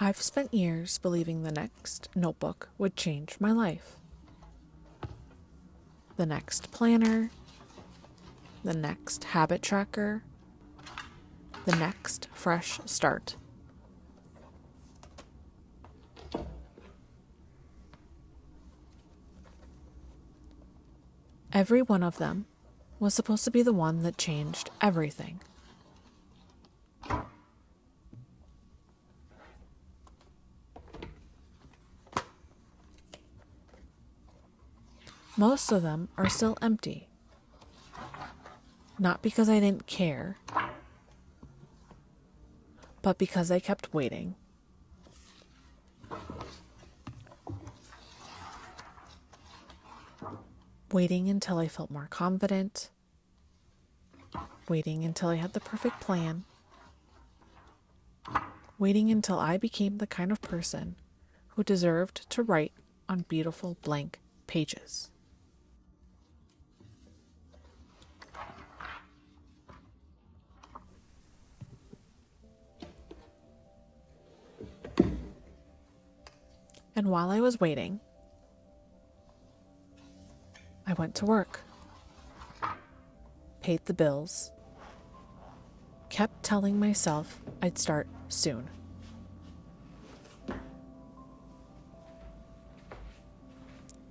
I've spent years believing the next notebook would change my life. The next planner, the next habit tracker, the next fresh start. Every one of them was supposed to be the one that changed everything. Most of them are still empty. Not because I didn't care, but because I kept waiting. Waiting until I felt more confident. Waiting until I had the perfect plan. Waiting until I became the kind of person who deserved to write on beautiful blank pages. And while I was waiting, I went to work, paid the bills, kept telling myself I'd start soon.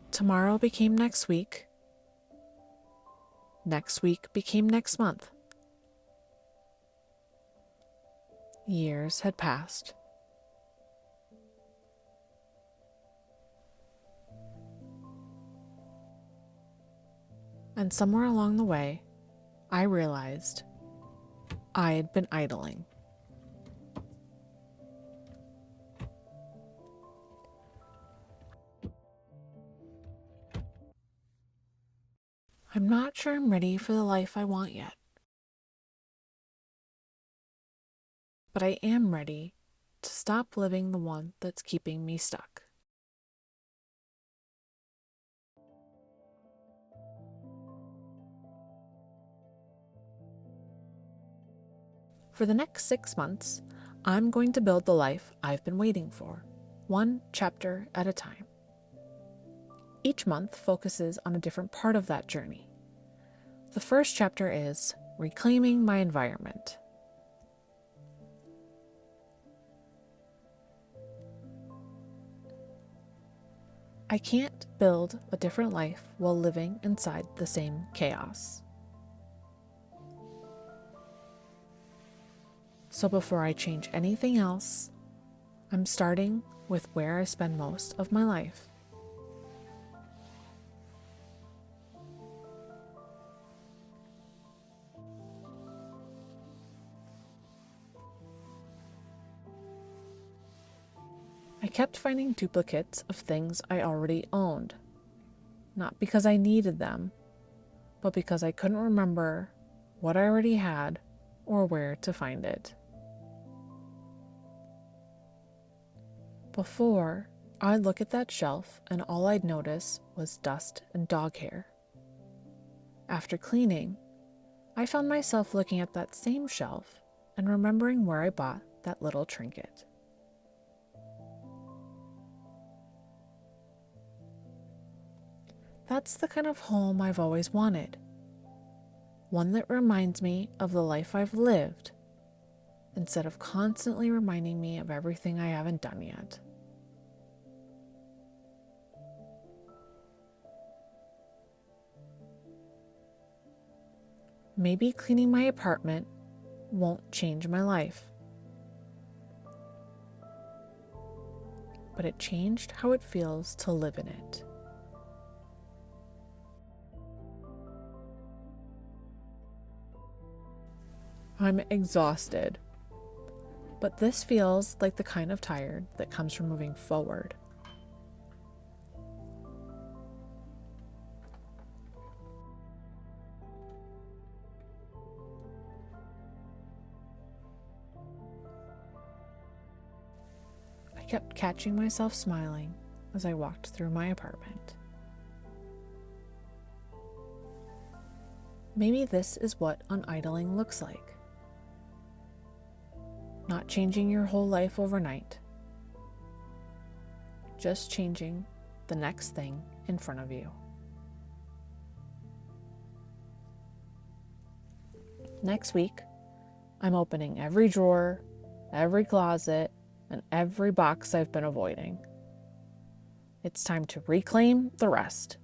Tomorrow became next week. Next week became next month. Years had passed. And somewhere along the way, I realized I had been idling. I'm not sure I'm ready for the life I want yet. But I am ready to stop living the one that's keeping me stuck. For the next 6 months, I'm going to build the life I've been waiting for, one chapter at a time. Each month focuses on a different part of that journey. The first chapter is reclaiming my environment. I can't build a different life while living inside the same chaos. So before I change anything else, I'm starting with where I spend most of my life. I kept finding duplicates of things I already owned, not because I needed them, but because I couldn't remember what I already had or where to find it. Before, I'd look at that shelf and all I'd notice was dust and dog hair. After cleaning, I found myself looking at that same shelf and remembering where I bought that little trinket. That's the kind of home I've always wanted. One that reminds me of the life I've lived, instead of constantly reminding me of everything I haven't done yet. Maybe cleaning my apartment won't change my life, but it changed how it feels to live in it. I'm exhausted, but this feels like the kind of tired that comes from moving forward. I kept catching myself smiling as I walked through my apartment. Maybe this is what unidling looks like. Not changing your whole life overnight, just changing the next thing in front of you. Next week, I'm opening every drawer, every closet, and every box I've been avoiding. It's time to reclaim the rest